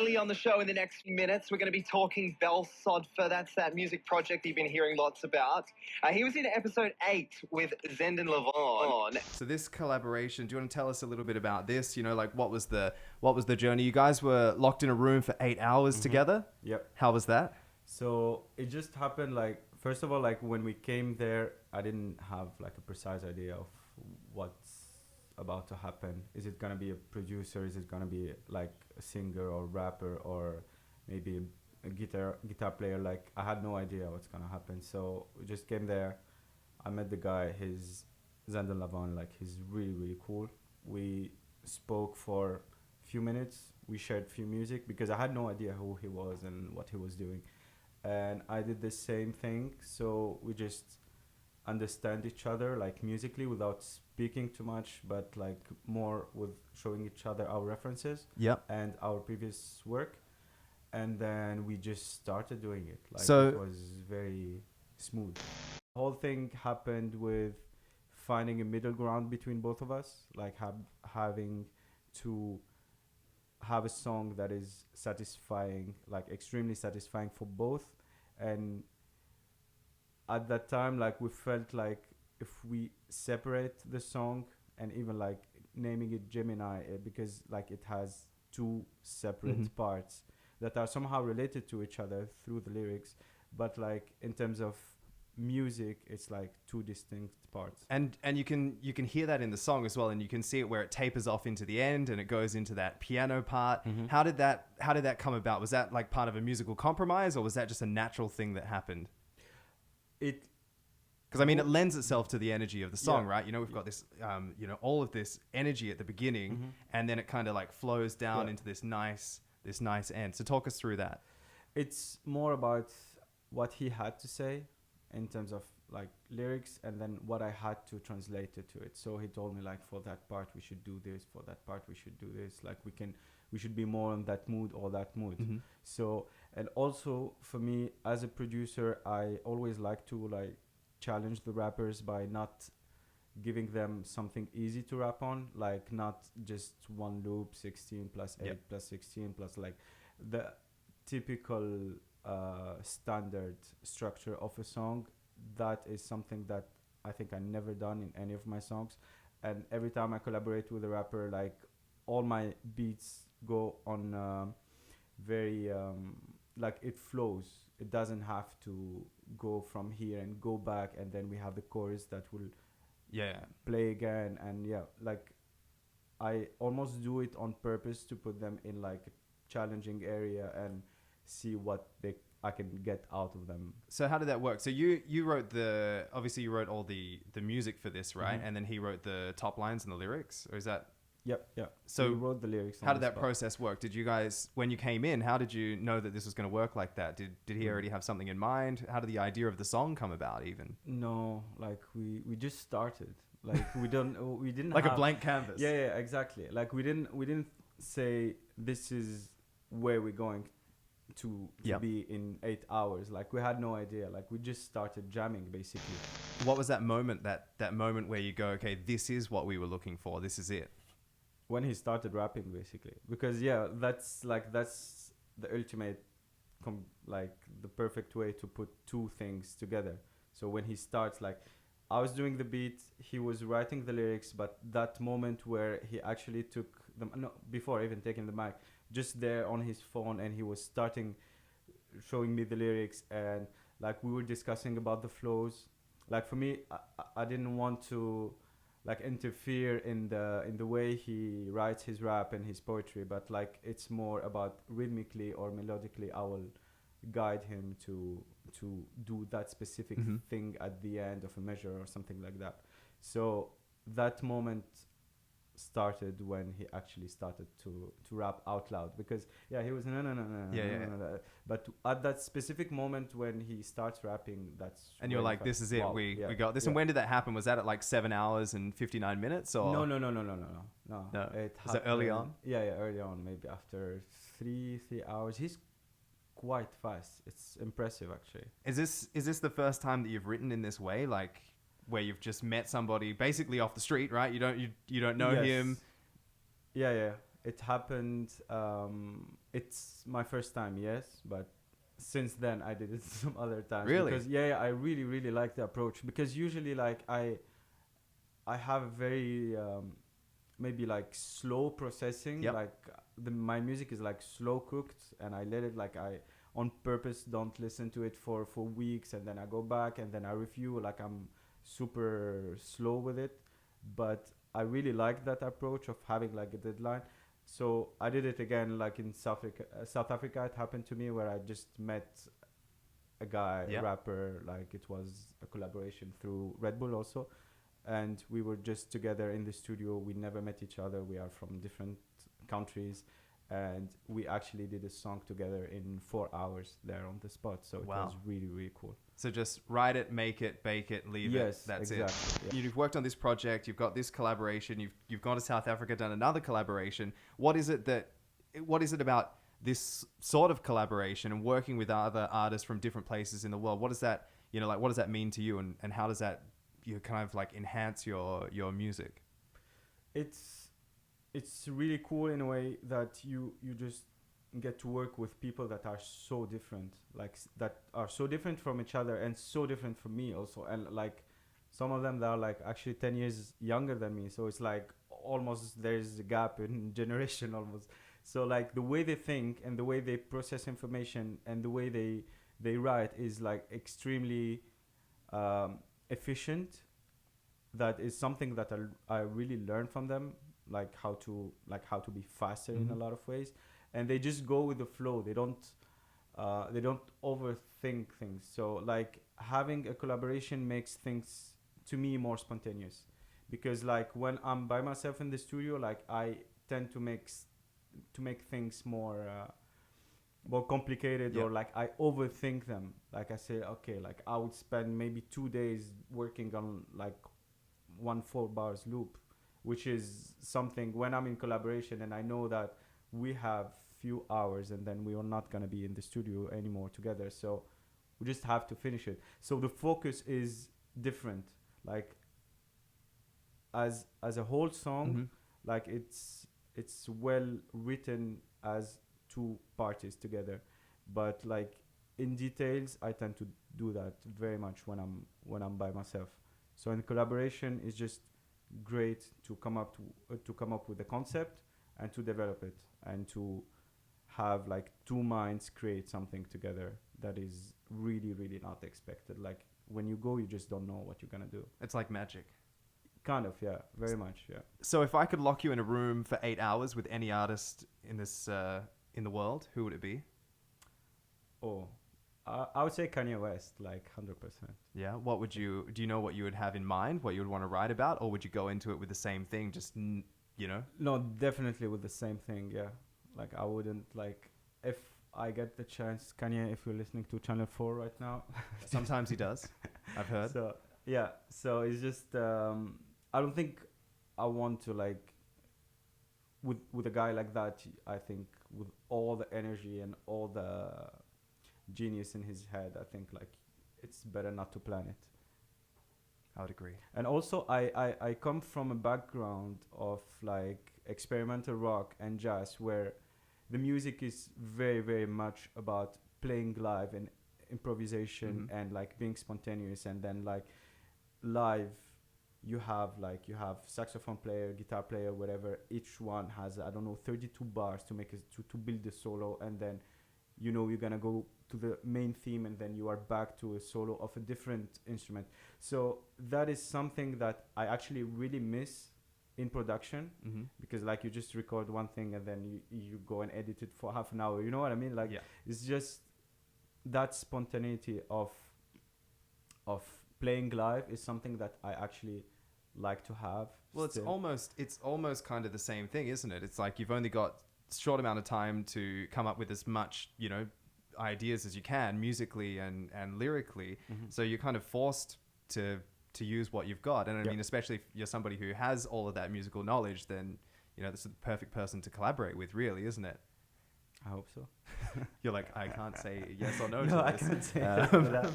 Aeli on the show in the next few minutes. We're going to be talking Bell Sodfer. That's that music project you've been hearing lots about. He was in episode 8 with Zenden Lavon. So this collaboration, do you want to tell us a little bit about this? You know, like what was the journey? You guys were locked in a room for 8 hours together? Yep. How was that? So it just happened, like, first of all, like when we came there, I didn't have like a precise idea of what's about to happen. Is it gonna be a producer? Is it gonna be like a singer or rapper or maybe a guitar player? Like, I had no idea what's gonna happen. So we just came there. I met the guy. He's Zenden Lavon. Like, he's really, really cool. We spoke for a few minutes. We shared few music because I had no idea who he was and what he was doing. And I did the same thing. So we just understand each other, like, musically, without speaking too much, but like more with showing each other our references and our previous work. And then we just started doing it. Like, so it was very smooth. The whole thing happened with finding a middle ground between both of us, like having to have a song that is satisfying, like extremely satisfying for both. And at that time, like, we felt like if we separate the song and even like naming it Gemini, because like it has two separate parts that are somehow related to each other through the lyrics, but like in terms of music, it's like two distinct parts. And you can hear that in the song as well, and you can see it where it tapers off into the end and it goes into that piano part. How did that come about? Was that like part of a musical compromise, or was that just a natural thing that happened? Because I mean, it lends itself to the energy of the song, right? You know, we've got this, all of this energy at the beginning, and then it kind of like flows down into this nice end. So talk us through that. It's more about what he had to say in terms of like lyrics, and then what I had to translate it to it. So he told me, like, for that part we should do this, for that part we should do this, like we should be more on that mood or that mood. So, and also for me as a producer, I always like to like challenge the rappers by not giving them something easy to rap on, like not just one loop, 16 plus 8 plus 16 plus like the typical standard structure of a song. That is something that I think I never done in any of my songs. And every time I collaborate with a rapper, like, all my beats go on very like, it flows. It doesn't have to go from here and go back, and then we have the chorus that will play again. And like, I almost do it on purpose to put them in like a challenging area and see what I can get out of them. So how did that work? So you wrote obviously you wrote all the music for this, right? And then he wrote the top lines and the lyrics, or is that? Yep. So we wrote the lyrics. How did that process work? Did you guys, when you came in, how did you know that this was going to work like that? Did he already have something in mind? How did the idea of the song come about even? No, like we just started. Like, we didn't like a blank canvas. Yeah, exactly. Like, we didn't say this is where we're going to be in 8 hours. Like, we had no idea. Like, we just started jamming basically. What was that moment, that moment where you go, okay, this is what we were looking for, this is it? When he started rapping, basically. Because that's the ultimate like the perfect way to put two things together. So when he starts, like, I was doing the beat, he was writing the lyrics, but that moment where he actually took them, before even taking the mic, just there on his phone, and he was starting showing me the lyrics, and like we were discussing about the flows. Like, for me, I didn't want to like interfere in the way he writes his rap and his poetry, but like, it's more about rhythmically or melodically, I will guide him to do that specific thing at the end of a measure or something like that. So that moment started when he actually started to rap out loud, because he was no. But at that specific moment when he starts rapping, that's and you're like, this is it, wow, we got this. And when did that happen? Was that at like 7 hours and 59 minutes or no, it was it early on? Early on, maybe after 3 hours. He's quite fast. It's impressive, actually. Is this the first time that you've written in this way, like where you've just met somebody basically off the street, right? You don't know him. Yeah. it happened. It's my first time, yes, but since then I did it some other times. Really? Because I really really like the approach, because usually like I have a very maybe like slow processing. Yep. Like my music is like slow cooked, and I let it like I on purpose don't listen to it for weeks, and then I go back and then I review. Like I'm super slow with it, but I really like that approach of having like a deadline. So I did it again, like in South Africa. It happened to me where I just met a guy, Yeah. a rapper. Like it was a collaboration through Red Bull also, and we were just together in the studio. We never met each other. We are from different countries, and we actually did a song together in 4 hours there on the spot. So it Wow. was really really cool. So just write it, make it, bake it, leave it. Yes, That's exactly. it. Yeah. You've worked on this project. You've got this collaboration. You've gone to South Africa, done another collaboration. What is it about this sort of collaboration and working with other artists from different places in the world? What does that, like, what does that mean to you, and how does that kind of like enhance your music? It's really cool in a way that you just get to work with people that are so different, like that are so different from each other and so different from me also, and like some of them that are like actually 10 years younger than me. So it's like almost there's a gap in generation almost. So like the way they think and the way they process information and the way they write is like extremely efficient. That is something that I really learned from them, like how to be faster in a lot of ways, and they just go with the flow. They don't overthink things. So like having a collaboration makes things to me more spontaneous, because like when I'm by myself in the studio, like I tend to make things more complicated, Yep. or like I overthink them. Like I say, okay, like I would spend maybe 2 days working on like 1 4 bars loop, which is something when I'm in collaboration and I know that we have few hours and then we are not going to be in the studio anymore together, so we just have to finish it. So the focus is different, like as a whole song. Like it's well written as 2 parties together, but like in details I tend to do that very much when I'm by myself. So in collaboration is just great to come up with a concept and to develop it, and to have like 2 minds create something together that is really really not expected. Like when you go, you just don't know what you're gonna do. It's like magic. Kind of, yeah, very much, yeah. So if I could lock you in a room for 8 hours with any artist in this in the world, who would it be? Oh, I would say Kanye West, like 100%. Yeah. What would do you know what you would have in mind, what you would want to write about, or would you go into it with the same thing, just, No, definitely with the same thing, yeah. Like I wouldn't, like, if I get the chance, Kanye, if you're listening to Channel 4 right now. Sometimes he does, I've heard. So, yeah, so it's just, I don't think I want to, like, with a guy like that, I think with all the energy and all the genius in his head, I think, like, it's better not to plan it. I would agree. And also, I come from a background of, like, experimental rock and jazz, where the music is very, very much about playing live and improvisation and, like, being spontaneous. And then, like, live, you have saxophone player, guitar player, whatever. Each one has, I don't know, 32 bars to make to build the solo, and then you're gonna go to the main theme, and then you are back to a solo of a different instrument. So that is something that I actually really miss in production, because like you just record one thing and then you go and edit it for half an hour. You know what I mean? Like, it's just that spontaneity of playing live is something that I actually like to have. Well, still. it's almost kind of the same thing, isn't it? It's like you've only got short amount of time to come up with as much, ideas as you can musically and lyrically. So you're kind of forced to use what you've got. And I mean, especially if you're somebody who has all of that musical knowledge, then, this is the perfect person to collaborate with, really, isn't it? I hope so. You're like, I can't say yes or no No, to I this. can't say yes to that.